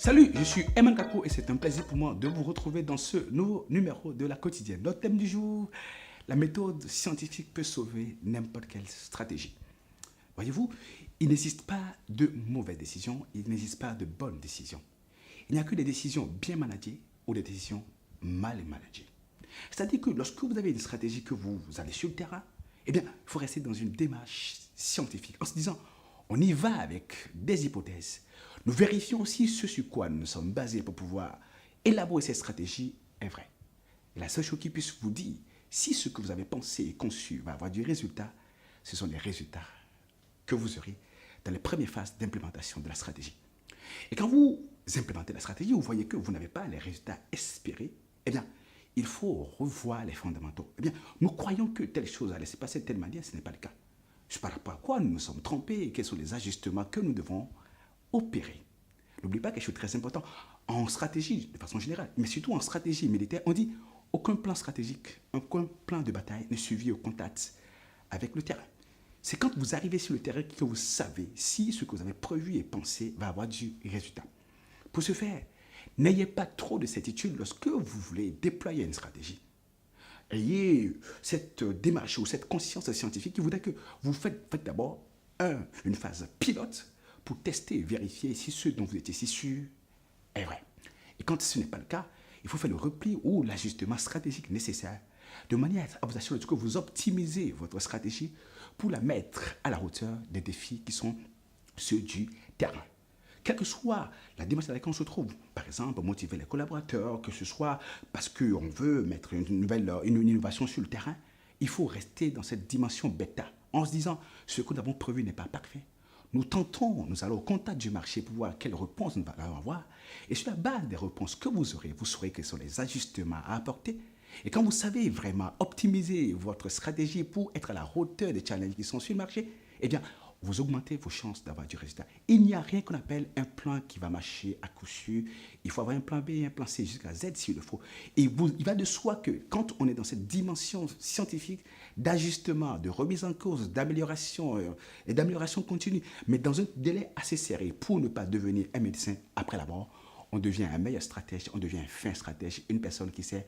Salut, je suis Eman Kako et c'est un plaisir pour moi de vous retrouver dans ce nouveau numéro de la quotidienne. Notre thème du jour, la méthode scientifique peut sauver n'importe quelle stratégie. Voyez-vous, il n'existe pas de mauvaises décisions, il n'existe pas de bonnes décisions. Il n'y a que des décisions bien managées ou des décisions mal managées. C'est-à-dire que lorsque vous avez une stratégie que vous allez sur le terrain, eh bien, il faut rester dans une démarche scientifique en se disant, on y va avec des hypothèses. Nous vérifions si ce sur quoi nous sommes basés pour pouvoir élaborer cette stratégie est vrai. Et la seule chose qui puisse vous dire si ce que vous avez pensé et conçu va avoir du résultat, ce sont les résultats que vous aurez dans les premières phases d'implémentation de la stratégie. Et quand vous implémentez la stratégie, vous voyez que vous n'avez pas les résultats espérés, eh bien, il faut revoir les fondamentaux. Eh bien, nous croyons que telle chose allait se passer de telle manière, ce n'est pas le cas. Je ne parle pas à quoi nous nous sommes trompés et quels sont les ajustements que nous devons opérer. N'oubliez pas quelque chose de très important. En stratégie, de façon générale, mais surtout en stratégie militaire, on dit aucun plan stratégique, aucun plan de bataille ne suffit au contact avec le terrain. C'est quand vous arrivez sur le terrain que vous savez si ce que vous avez prévu et pensé va avoir du résultat. Pour ce faire, n'ayez pas trop de certitude lorsque vous voulez déployer une stratégie. Ayez cette démarche ou cette conscience scientifique qui voudrait que vous faites d'abord une phase pilote pour tester et vérifier si ce dont vous étiez si sûr est vrai. Et quand ce n'est pas le cas, il faut faire le repli ou l'ajustement stratégique nécessaire de manière à vous assurer que vous optimisez votre stratégie pour la mettre à la hauteur des défis qui sont ceux du terrain. Quelle que soit la démarche dans laquelle on se trouve, par exemple, motiver les collaborateurs, que ce soit parce qu'on veut mettre une innovation sur le terrain, il faut rester dans cette dimension bêta, en se disant, ce que nous avons prévu n'est pas parfait. Nous tentons, nous allons au contact du marché pour voir quelles réponses nous allons avoir. Et sur la base des réponses que vous aurez, vous saurez quels sont les ajustements à apporter. Et quand vous savez vraiment optimiser votre stratégie pour être à la hauteur des challenges qui sont sur le marché, eh bien, vous augmentez vos chances d'avoir du résultat. Il n'y a rien qu'on appelle un plan qui va marcher à coup sûr. Il faut avoir un plan B, un plan C jusqu'à Z s'il le faut. Et il va de soi que quand on est dans cette dimension scientifique d'ajustement, de remise en cause, d'amélioration et d'amélioration continue, mais dans un délai assez serré pour ne pas devenir un médecin après la mort, on devient un meilleur stratège, on devient un fin stratège, une personne qui sait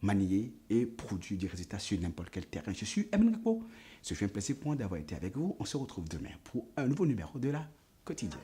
manier et produire des résultats sur n'importe quel terrain. Je suis Eman Kako. Ce fut un plaisir pour moi d'avoir été avec vous. On se retrouve demain pour un nouveau numéro de la quotidienne.